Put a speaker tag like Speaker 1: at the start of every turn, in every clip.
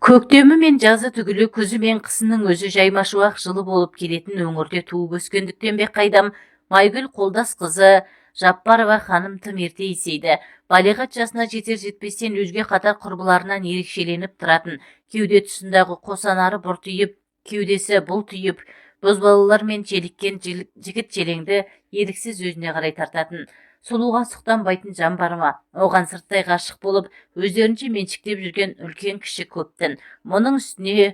Speaker 1: Көктемі мен жазы түгілі күзі мен қысының өзі жаймашуақ жылы болып келетін өңірде туып өскендіктен бе қайдам, Майгүл Қолдасқызы Жаппарова ханым тым ерте есейді. Балиғат жасына жетер-жетпестен өзге қатар құрбыларынан ерекшеленіп тұратын, кеуде тұсындағы қосанары бұртиып, кеудесі бұлтиып, бозбалалармен желіккен жігіт желеңді еріксіз өзіне қарай тартатын. Сұлуға сұқтанбайтын жан бар ма? Оған сырттай ғашық болып, өздерінше меншіктеп жүрген үлкен кіші көптін. Мұның үстіне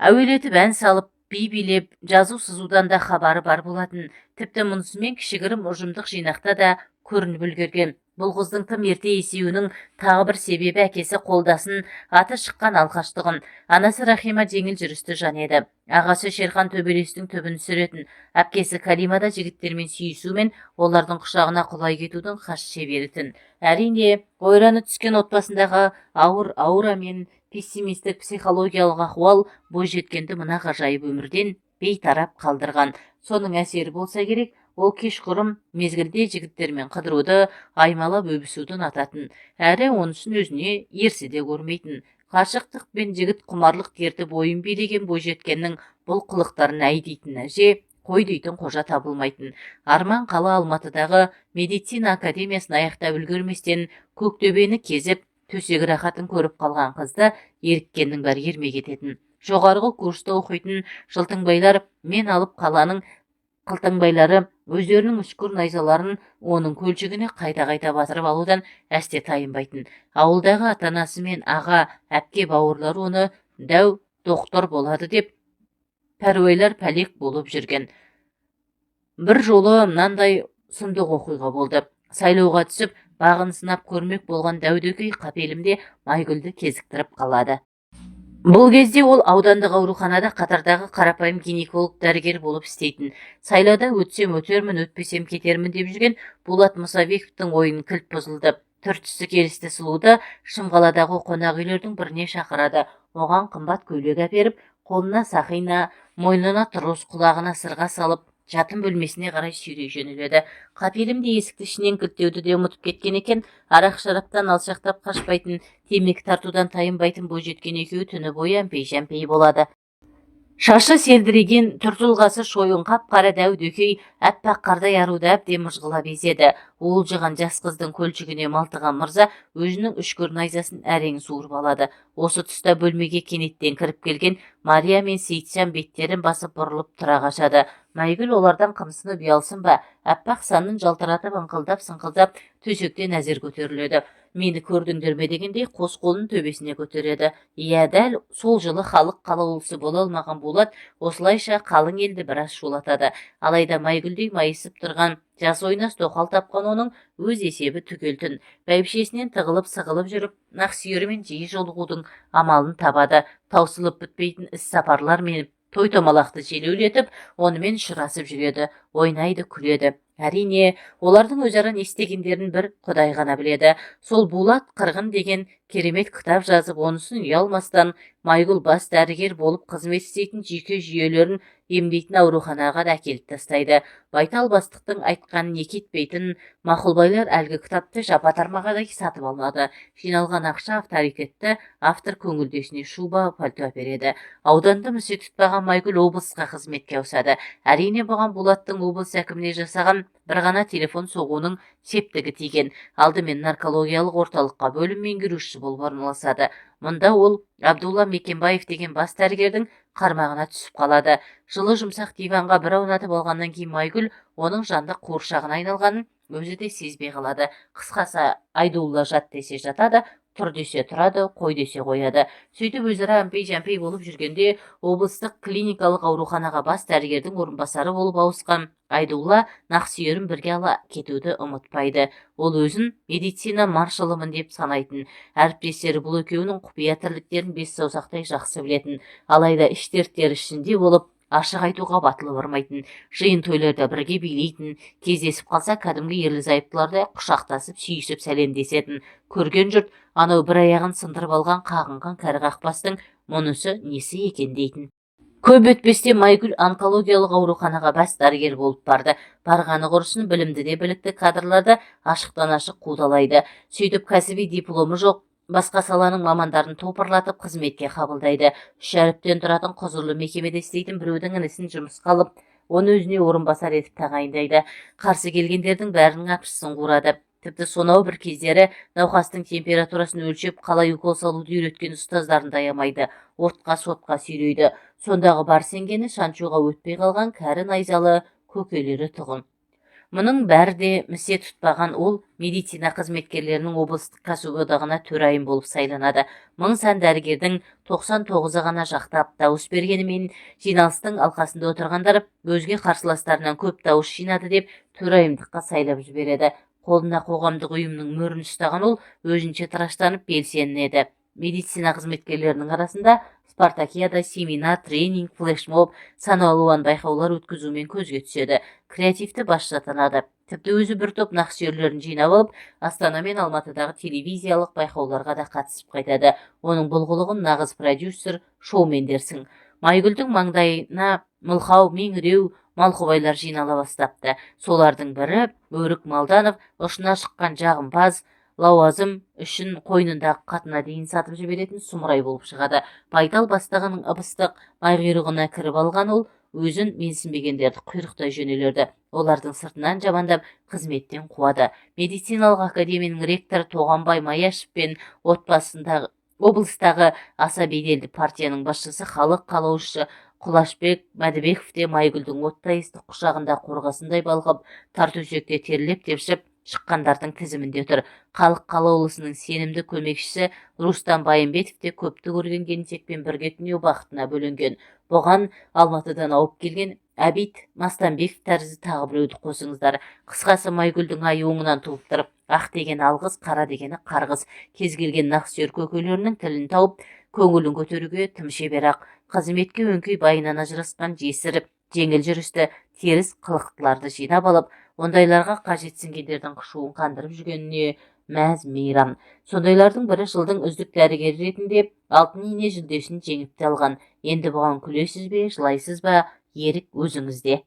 Speaker 1: әуелетіп ән салып, би билеп, жазу сызудан да хабары бар болатын. Тіпті мұнысымен кішігірім ұжымдық жинақта да көрініп үлгерген. Бұл қыздың тым ерте есеюінің тағы бір себебі әкесі Қолдасын аты шыққан алқаштығын. Анасы Рахима жеңіл жүрісті жан еді. Ағасы Шерхан төбелестің түбін сүретін. Әпкесі Калимада жігіттермен сүйісумен олардың құшағына құлай кетудің хас шеберетін. Әрине, ойраны түскен отбасындағы ауыр мен пессимистік психологиялық ахуал бойжеткенді мына ғажайып өмірден бейтарап қалдырған. Соның әсері болса керек, ол кешқұрым мезгілде жігіттермен қыдыруды, аймалап өбісуді ұнататын, әрі онысын өзіне ерсі де көрмейтін. Ғашықтық пен жігіт құмарлық дерті бойын билеген бойжеткеннің бұл қылықтарын әй дейтін әже, қой дейтін қожа табылмайтын. Арман қала Алматыдағы медицина академиясын аяқтап үлгерместен Көктөбені кезіп, төсегі рахатын көріп қалған қызды еріккеннің бәрі ермек ететін. Жоғарғы курста оқитын жылтыңбайлар мен алып қаланың қылтыңбайлары өздерінің үшкір найзаларын оның көлшігіне қайта-қайта батырып алудан әсте тайынбайтын. Ауылдағы атанасы мен аға, әпке бауырлары оны дәу доқтор болады деп пәруейлер пәлек болып жүрген. Бір жолы мынандай сұмдық оқиға болды. Сайлауға түсіп, бағын сынап көрмек болған дәудекей қапелімде Майгүлді кезіктіріп қалады. Бұл кезде ол аудандық ауруханада қатардағы қарапайым гинеколог дәрігер болып істейтін. Сайлауда өтсем өтермін, өтпесем кетермін деп жүрген Болат Мұсабековтың ойын кілт бұзылды. Түр-түсі келісті сұлуды Шымқаладағы қонақ үйлердің біріне шақырады. Оған қымбат көйлек әперіп, қолына сақина, мойнына тұрыс, құлағына сырға салып, жатын бөлмесіне қарай сүйрей жөнеледі. Қапелімде есікті ішінен кілттеуді де ұмытып кеткен екен. Арақ-шараптан алшақтап қашпайтын, темекі тартудан тайынбайтын бойжеткен екеуі түні бойы әмпей-жәмпей болады. Шашы селдіреген, түр-тұлғасы шойын қап-қара дәудекей әппақ қардай аруды әбден мыжғыла безеді. Уылжыған жас қыздың көлшігіне малтыған мырза өзінің үшкір найзасын әрең суырып алады. Осы тұста бөлмеге кенеттен кіріп келген Мария мен Сейітжан беттерін басып бұрылып тұра қашады. Майгүл олардан қымсынып ұялсын ба, әппақ санын жалтыратып ыңқылдап-сыңқылдап төсектен әзер көтеріледі. Мені көрдіңдер ме дегендей қос қолын төбесіне көтереді. Иә, дәл сол жылы халық қалаулысы бола алмаған Болат осылайша қалың елді біраз шулатады. Алайда Майгүлдей майысып тұрған жас ойнас тоқал тапқан оның өз есебі түгелтін. Бәйбішесінен тығылып-сығылып жүріп, Нақсүйерімен жиі жолығудың амалын табады. Таусылып бітпейтін іс-сапарлар мен той-томалақты желеулетіп, онымен ұшырасып жүреді, ойнайды, күледі. Әрине, олардың өзара не істегендерін бір Құдай ғана біледі. Сол Болат қырғын деген керемет кітап жазып, онысын ұялмастан Майгүл бас дәрігер болып қызмет істейтін жүйке жүйелерін емдейтін ауруханаға да әкеліп тастайды. Байтал бастықтың айтқанын екі етпейтін мақұлбайлар әлгі кітапты жапа-тармағадай сатып алмады. Жиналған ақша авторитетті автор көңілдесіне шуба, пальто әпереді. Ауданды мүсе тұтпаған Майгүл облысқа қызметке ауысады. Әрине, бұған Болаттың облыс әкіміне жасаған бір ғана телефон соғуының септігі тиген. Алдымен наркологиялық орталыққа бөлім меңгерушісі болып орналасады. Мұнда ол Абдулла Мекенбаев деген бас дәрігердің қармағына түсіп қалады. Жылы жұмсақ диванға бір аунатып алғаннан кейін Майгүл оның жандық қуыршағына айналғанын өзі де сезбей қалады. Қысқасы, Айдулла жат десе жатады, тұр десе тұрады, қой десе қояды. Сөйтіп өзара әмпей-жәмпей болып жүргенде облыстық клиникалық ауруханаға бас дәрігердің орынбасары болып ауысқан Айдулла Нақсүйерін бірге ала кетуді ұмытпайды. Ол өзін медицина маршалымын деп санайтын. Әріптестері бұл екеуінің құпия тірліктерін бес саусақтай жақсы білетін. Алайда іш дерттері ішінде болып, ашық айтуға батылы бармайтын. Жиын тойларда бірге билейтін. Кездесіп қалса кәдімгі ерлі-зайыптыларда құшақтасып, сүйісіп сәлемдесетін. Көрген жұрт анау бір аяғын сындырып алған қағынған кәрі қақпастың мұнысы несі екен дейтін. Көп өтпесте Майгүл онкологиялық ауруханаға бас дәрігер болып барды. Барғаны құрысын білімді де білікті кадрларды ашықтан ашық қудалайды. Сөйтіп кәсіби дипломы жоқ, басқа саланың мамандарын топырлатып қызметке қабылдайды. 3 әріптен тұратын құзырлы мекемеде істейтін біреудің інісін жұмысқа алып, оны өзіне орынбасар етіп тағайындайды. Қарсы келгендердің бәрінің апшысын қурады. Тіпті сонау бір кездері науқастың температурасын өлшеп, қалай укол салуды үйреткен ұстаздарын да аямайды. Отқа сотқа сүйрейді. Сондағы бар сенгені шаншуға өтпей қалған кәрі найзалы көкелері тұғын. Мұның бәрі де місе тұтпаған ол медицина қызметкерлерінің облыстық кәсіподағына төрайым болып сайланады. Мың сан дәрігердің 99-ы ғана жақтап дауыс бергенімен, жиналыстың алқасында отырғандар өзге қарсыластарынан көп дауыс жинады деп төрайымдыққа сайлап жібереді. Қолына қоғамдық ұйымның мөрін ұстаған ол өзінше тыраштанып белсенеді. Медицина қызметкерлерінің арасында спартакиада, семинар, тренинг, флешмоб, сан алуан байқаулар өткізумен көзге түседі. Креативті басшы атанады. Тіпті өзі бір топ нақсүйерлерін жинап алып, Астана мен Алматыдағы телевизиялық байқауларға да қатысып қайтады. Оның бұл қылығын нағыз продюсер, шоумендерсің. Майгүлдің маңдайына мылқау, меңіреу, малқұбайлар жинала бастапты. Солардың бірі Өрік Малданов, ұшына шыққан жағымпаз, лауазым үшін қойнындағы қатына дейін сатып жіберетін сұмырай болып шығады. Байтал бастығының ыбыстық майқұйрығына кіріп алған ол өзін менсінбегендерді құйрықтай жөнелерді. Олардың сыртынан жамандап қызметтен қуады. Медициналық академияның ректоры Тоғанбай Маяшев пен облыстағы аса беделді партияның басшысы, халық қалаушысы Құлашбек Мәдібеков те Майгүлдің оттай ыстық құшағында қорғасындай балғып, тар төсекте терлеп тепшіп шыққандардың тізімінде тұр. Халық қалаулысының сенімді көмекшісі Рустам Байымбетов те көпті көрген келіншекпен бірге түнеу бақытына бөленген. Бұған Алматыдан ауып келген Әбит Мастанбеков тәрізді тағы біреуді қосыңыздар. Қысқасы, Майгүлдің ай оңынан туып тұрып, ақ деген алғыс, қара дегені қарғыс. Кез келген нақсүйер көкелерінің тілін тауып, көңілін көтеруге тым шебер-ақ. Қызметке өңкей байынан ажырасқан жесір, жеңіл жүрісті, теріс қылықтыларды жинап алып, ондайларға қажетсінгендердің қышуын қандырып жүргеніне мәз мейрам. Сондайлардың бірі жылдың үздік дәрігері ретінде алтын ине жүлдесін жеңіп алған. Енді бұған күлесіз бе, жылайсыз ба, ерік өзіңізде.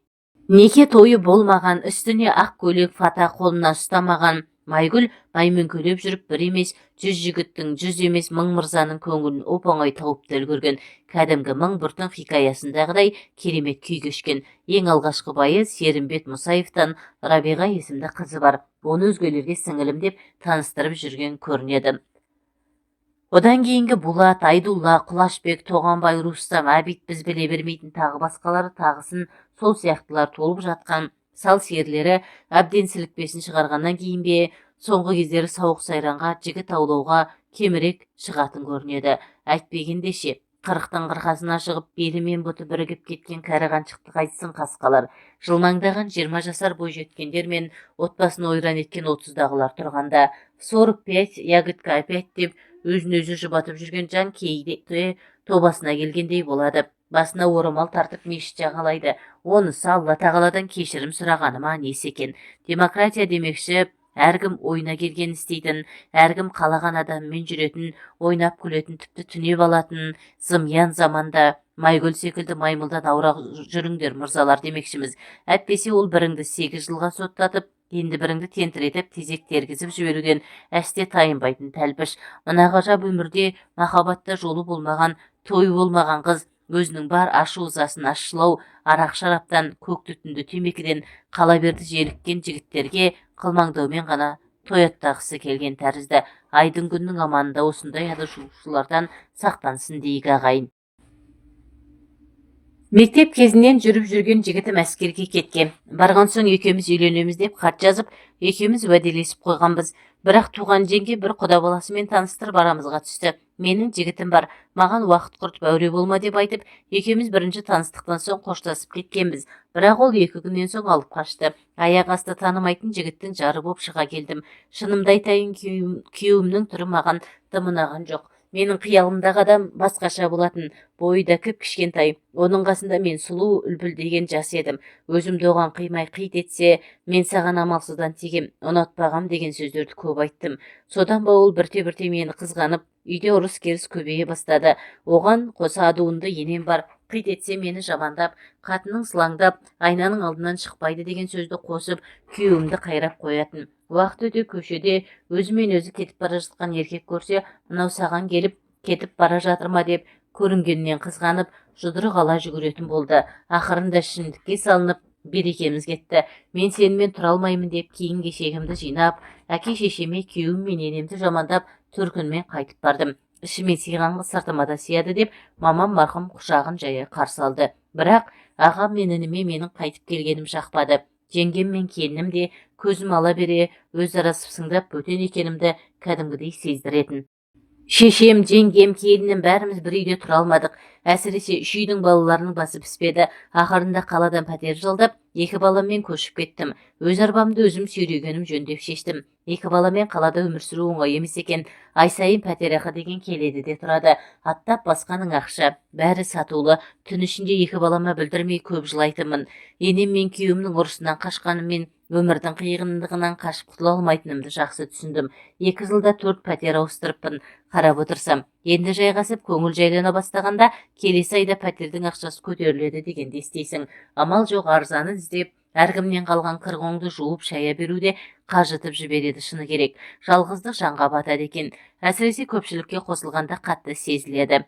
Speaker 1: Неке тойы болмаған, үстіне ақ көйлек фата қолына ұстамаған Майгүл майменкөлеп жүріп бір емес, 100 жігіттің, 100 емес 1000 мырзаның көңілін оп-оңай тауып та үлгерген. Кәдімгі мың бүртін хикаясындағыдай керемет күй кешкен. Ең алғашқы байы Серімбет Мұсаевтан Рабиға есімді қызы бар. Оны өзгелерге сіңілім деп таныстырып жүрген көрінеді. Одан кейінгі Булат, Айдулла, Құлашбек, Тоғанбай, Рустам, Әбит, біз біле бермейтін тағы басқалары тағысын сол сияқтылар толып жатқан сал сиырлері әбден сілікпесін шығарғаннан кейін бе, соңғы кездері сауық сайранға, жігіт аулауға кемірек шығатын көрінеді. Әйтпегенде ше, 40-тың қырқасына шығып, белі мен бұты бірігіп кеткен кәрі қаншықты қайтсын қасқалар. Жылмаңдаған 20 жасар бойжеткендер мен отбасын ойран еткен 30-дағылар тұрғанда, 45, ягодка опять деп өзін-өзі жұбатып жүрген жан кейде тобасына келгендей болады. Басына орамал тартып мешіт жағалайды. Онысы Алла тағаладан кешірім сұрағаныма несі екен. Демократия демекші, әркім ойына келген істейтін, әркім қалаған адаммен жүретін, ойнап күлетін, тіпті түнеп алатын зымиян заманда Майгүл секілді маймылдан аурақ жүріңдер мырзалар демекшіміз. Әтпесе ол біріңді 8 жылға соттатып, енді біріңді тентіретіп, тезек тергізіп жіберуден әсте тайынбайтын тәлпіш. Мына ғажап өмірде махаббатта жолы болмаған, той болмаған қыз өзінің бар ашу-ызасын ащылау, арақ шараптан, көк түтінді темекіден қала берді желіккен жігіттерге қылмаңдаумен ғана тояттағысы келген тәрізді. Айдың күннің аманында осындай адасушылардан сақтансын дейік ағайын. Мектеп кезінен жүріп жүрген жігітім әскерге кеткен. Барған соң екеуміз үйленеміз деп хат жазып, екеуміз уәделесіп қойғанбыз. Бірақ туған жеңге бір құда баласымен таныстырып арамызға түсті. Менің жігітім бар, маған уақыт құртып әуре болма деп айтып, екеуміз бірінші таныстықтан соң қоштасып кеткенбіз. Бірақ ол 2 күннен соң алып қашты. Аяқ асты танымайтын жігіттің жары боп шыға келдім. Шынымды айтайын, күйеуімнің түрі маған тым ұнаған жоқ. Менің қиялымдағы адам басқаша болатын, бойы да кішкентай. Оның қасында мен сұлу үлпілдеген жас едім. Өзімді оған қимай қит етсе, мен саған амалсыздан тегем, ұнатпағам деген сөздерді көп айттым. Содан ба ол бірте-бірте мені қызғанып, үйде ұрыс-керіс көбейе бастады. Оған қоса адуынды енем бар, қит етсе мені жамандап, қатының сылаңдап, айнаның алдынан шықпайды деген сөзді қосып, күйеуімді қайрап қоятын. Уақыт өте көшеде өзімен өзі кетіп бара жатқан еркек көрсе, мынау саған келіп кетіп бара жатыр ма деп көрінгеннен қызғанып, жұдырық ала жүгіретін болды. Ақырында ішімдікке салынып, берекеміз кетті. Мен сенімен тұра алмаймын деп киім кешегімді жинап, әке шешеме, күйеуім мен енемді жамандап, төркінімен қайтып бардым. Ішіме сыйған қыз сыртыма да сыяды деп мамам марқұм құшағын жая қарсы алды. Бірақ ағам мен ініме менің қайтып келгенім жақпады. Жеңгем мен келінім де көзім ала бере өзара сыпсыңдап бөтен екенімді кәдімгідей сездіретін. Шешем, жеңгем, келінім бәріміз бір үйде тұра алмадық. Әсіресе үш үйдің балаларының басы піспеді. Ақырында қаладан пәтер жалдап, 2 баламмен көшіп кеттім. Өз арбамды өзім сүйрегенім жөн деп шештім. 2 баламен қалада өмір сүру оңай емес екен. Ай сайын пәтерақы деген келеді де тұрады. Аттап басқаның ақша, бәрі сатулы. Түн ішінде 2 балама білдірмей көп жылайтынмын. Енем мен күйеуімнің ұрысынан қашқаныммен өмірдің қиғындығынан қашып құтыла алмайтынымды жақсы түсіндім. 2 жылда 4 пәтер ауыстырыппын. Қарап отырсам, енді жайғасып көңіл жайлана бастағанда келесі айда пәтердің ақшасы көтеріледі дегенде естейсің. Амал жоқ, арзанын іздеп, әркімнен қалған қырғоңды жуып шая беруде қажытып жібереді шыны керек. Жалғыздық жанға батады екен. Әсіресе көпшілікке қосылғанда қатты сезіледі.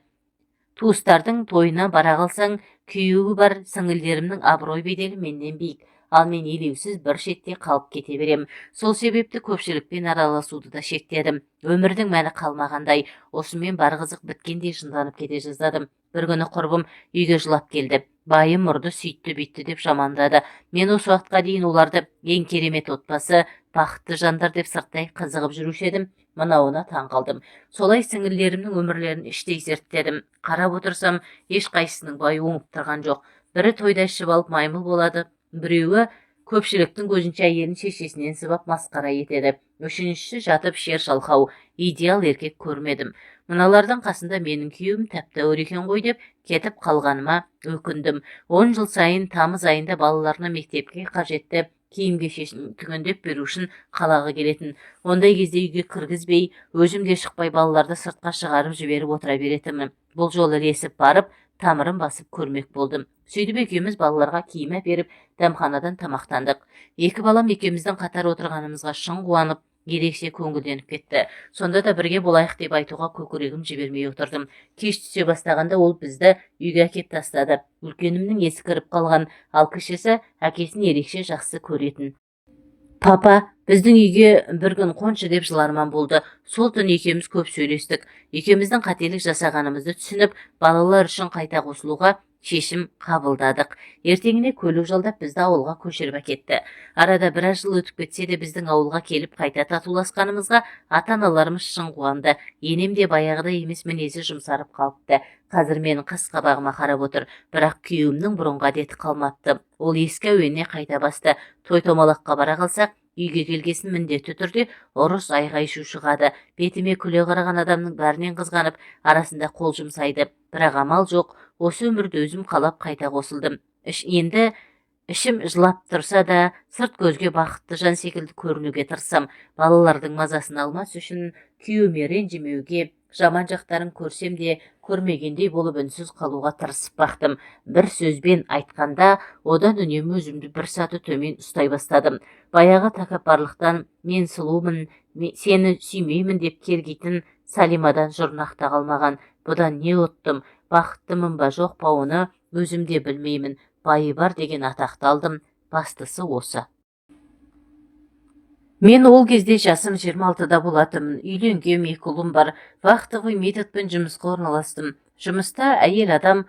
Speaker 1: Туыстардың тойына бара қалсаң, күйеуі бар сіңілдерімнің абырой беделі менден биік. Ал мен елеусіз бір шетте қалып кете берем. Сол себепті көпшілікпен араласуды да шектедім. Өмірдің мәні қалмағандай, осымен бар қызық біткендей жынданып кете жаздадым. Бір күні құрбым үйге жылап келді. Байым ұрды, сөйтті бүйтті деп жамандады. Мен осы уақытқа дейін оларды ең керемет отбасы, бақытты жандар деп сырттай қызығып жүруші едім. Мынауына таң қалдым. Солай сіңілдерімнің өмірлерін іштей зерттедім. Қарап отырсам, ешқайсысының бай оңып тұрған жоқ. Бірі тойда ішіп алып маймыл болады, біреуі көпшіліктің көзінше әйелін шешесінен сыбап масқара етеді. Үшіншісі жатып шер шалқау. Идеал еркек көрмедім. Мыналардың қасында менің күйеуім тәп-тәуір екен ғой деп кетіп қалғаныма өкіндім. 10 жыл сайын тамыз айында балаларына мектепке қажетті киім кешегін түгендеп беру үшін қалаға келетін. Ондай кезде үйге кіргізбей, өзім де шықпай балаларды сыртқа шығарып жіберіп отыра беретінмін. Бұл жолы ілесіп барып, тамырын басып көрмек болдым. Сөйтіп екеуміз балаларға киім әперіп, дәмханадан тамақтандық. 2 балам екеуміздің қатар отырғанымызға шын қуанып, ерекше көңілденіп кетті. Сонда да бірге болайық деп айтуға көкірегім жібермей отырдым. Кеш түсе бастағанда ол бізді үйге әкеп тастады. Үлкенімнің есі кіріп қалған, ал кішісі әкесін ерекше жақсы көретін. Папа, біздің үйге бір күн қоншы деп жыларман болды. Сол түн екеуміз көп сөйлестік. Екеуміздің қателік жасағанымызды түсініп, балалар үшін қайта қосылуға шешім қабылдадық. Ертеңіне көлік жалдап бізді ауылға көшіріп әкетті. Арада біраз жыл өтіп кетсе де біздің ауылға келіп қайта татуласқанымызға ата-аналарымыз шын қуанды. Енем де баяғыдай емес мінезі жұмсарып қалыпты. Қазір менің қас қабағыма қарап отыр, бірақ күйеуімнің бұрынғы әдеті қалмапты. Ол ескі әуеніне қайта басты. Той-томалаққа бара қалсақ, үйге келгесін міндетті түрде ұрыс айғай-шу шығады. Бетіме күле қараған адамның бәрінен қызғанып, арасында қол жұмсайды. Бірақ амал жоқ, осы өмірді өзім қалап қайта қосылдым. Енді ішім жылап тұрса да, сырт көзге бақытты жан секілді көрінуге тырысам. Балалардың мазасын алмас үшін күйеуіме ренжімеуге, жаман жақтарын көрсем де көрмегендей болып үнсіз қалуға тырысып бақтым. Бір сөзбен айтқанда, одан үнемі өзімді бір саты төмен ұстай бастадым. Баяғы тәкаппарлықтан мен сұлумын, сені сүймеймін деп кергейтін Салимадан жұрнақта қалмаған. Бұдан не ұттым, бақыттымын ба жоқ па оны өзім де білмеймін. Байы бар деген атақты алдым. Бастысы осы. Мен ол кезде жасым 26-да болатынмын. Үйленгем, 2 ұлым бар. Вахтовый методпен жұмысқа орналастым. Жұмыста әйел адам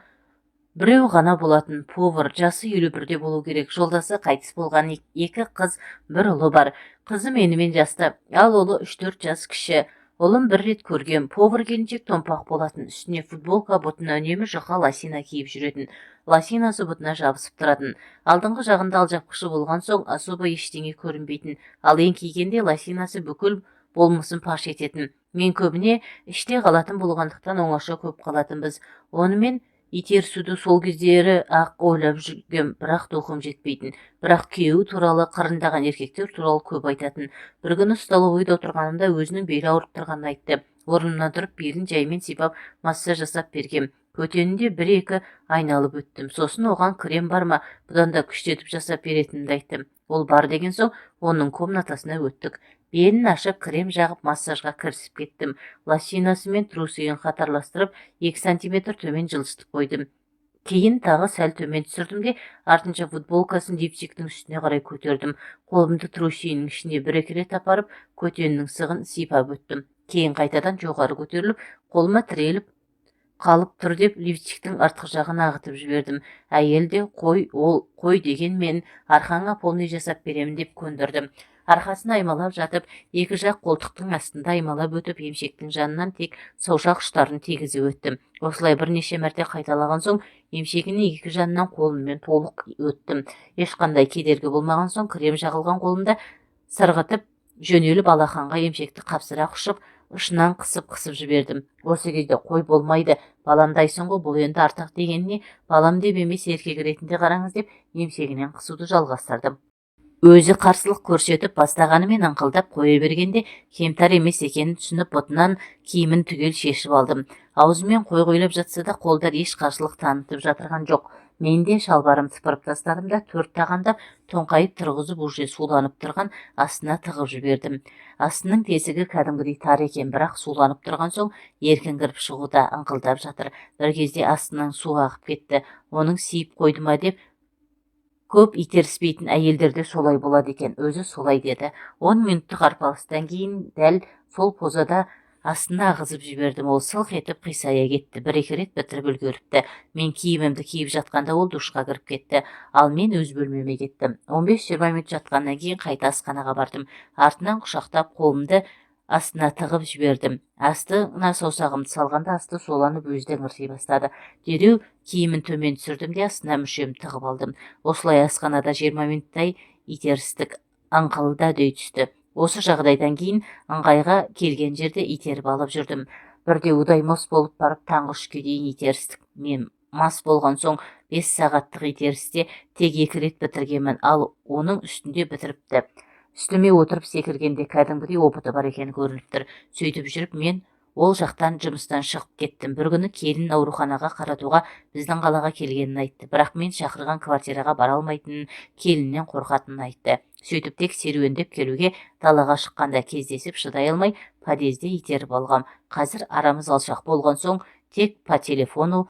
Speaker 1: біреу ғана болатын, повар, жасы 51-де болу керек. Жолдасы қайтыс болған, 2 қыз, 1 ұлы бар. Қызы менімен жасты, ал ұлы 3-4 жас кіші. Ұлым бір рет көргем, повар келіншек томпақ болатын, үстіне футболка, бұтына үнемі жұқа лосина киіп жүретін. Лосинасы бұтына жабысып тұратын. Алдыңғы жағында алжапқышы болған соң особо ештеңе көрінбейтін, ал еңкейгенде лосинасы бүкіл болмысын паш ететін. Мен көбіне іште қалатын болғандықтан оңаша көп қалатынбыз. Онымен итерісуді сол кездері ақ ойлап жүргем, бірақ тоқым жетпейтін. Бірақ күйеуі туралы, қырындаған еркектер туралы көп айтатын. Бір күні столовойда отырғанымда өзінің белі ауырып тұрғанын айтты. Орнымнан тұрып белін жаймен сипап массаж жасап бергем. Көтенінде бір-екі айналып өттім. Сосын оған крем бар ма, бұдан да күштетіп жасап беретінімді айттым. Ол бар деген соң оның комнатасына өттік. Белін ашып, крем жағып массажға кірісіп кеттім. Лосинасы мен трусиын қатарластырып 2 сантиметр төмен жылжытып қойдым. Кейін тағы сәл төмен түсірдім де, артынша футболкасын дипчиктің үстіне қарай көтердім. Қолымды трусиінің ішіне бір-екі рет апарып, көтеннің сығын сипап өттім. Кейін қайтадан жоғары көтеріліп, қолыма тіреліп қалып тұр деп лифчиктің артқы жағын ағытып жібердім. Әйел де қой деген мен арқаңа полный жасап беремін деп көндірдім. Арқасын аймалап жатып, екі жақ қолтықтың астында аймалап өтіп, емшектің жанынан тек саусақ ұштарын тигізіп өттім. Осылай бірнеше мәрте қайталаған соң, емшегіне екі жанынан қолыммен толық өттім. Ешқандай кедергі болмаған соң, крем жағылған қолымда сырғытып, жөнеліп алақанға емшекті қапсыра құшып, ұшынан қысып жібердім. Осы кезде қой болмайды, баламдайсың ғой, бұл енді артық дегеніне, балам деп емес еркек ретінде қараңыз деп емшегінен қысуды жалғастырдым. Өзі қарсылық көрсетіп бастағанымен аңқылдап қоя бергенде кемтар емес екенін түсініп бұтынан киімін түгел шешіп алдым. Аузымен қойлап жатса да қолдар еш қарсылық танытып жатырған жоқ. Мен де шалбарым сыпырып тастадым да 4 тағандап тоңқайып тұрғызып уже суланып тұрған астына тығып жібердім. Астының тесігі кәдімгідей тар екен, бірақ суланып тұрған соң еркін кіріп шығуда аңқылдап жатыр. Бір кезде астынан су ағып кетті. Оның сиіп қойды ма деп көп итеріспейтін әйелдерде солай болады екен. Өзі солай деді. 10 минуттық арпалыстан кейін дәл сол позада астына ағызып жібердім. Ол сылқ етіп қисая кетті. Бір-екі рет бітіріп үлгеріпті. Мен киімімді киіп жатқанда ол душқа кіріп кетті. Ал мен өз бөлмеме кеттім. 15-20 минут жатқаннан кейін қайта асханаға бардым. Артынан құшақтап қолымды астына тығып жібердім. Астына саусағымды салғанда асты соланып өзден ырси бастады. Дереу киімін төмен түсірдім де астына мүшемді тығып алдым. Осылай асханада 20 минуттай итерістік, аңқылда дөй түсті. Осы жағдайдан кейін ыңғайға келген жерде итеріп алып жүрдім. Бірде удай мас болып барып таңғы 3-ке дейін итерістік. Мен мас болған соң 5 сағаттық итерісте тек 2 рет бітіргенмін, ал оның үстінде бітіріпті. Үстіме отырып секіргенде кәдімгідей опыты бар екені көрініп тұр. Сөйтіп жүріп мен ол жақтан жұмыстан шығып кеттім. Бір күні келін ауруханаға қаратуға біздің қалаға келгенін айтты. Бірақ мен шақырған квартираға бара алмайтынын, келіннен қорқатынын айтты. Сөйтіп тек серуендеп келуге далаға шыққанда кездесіп шыдай алмай подъезде итеріп алғам. Қазір арамыз алшақ болған соң тек по телефону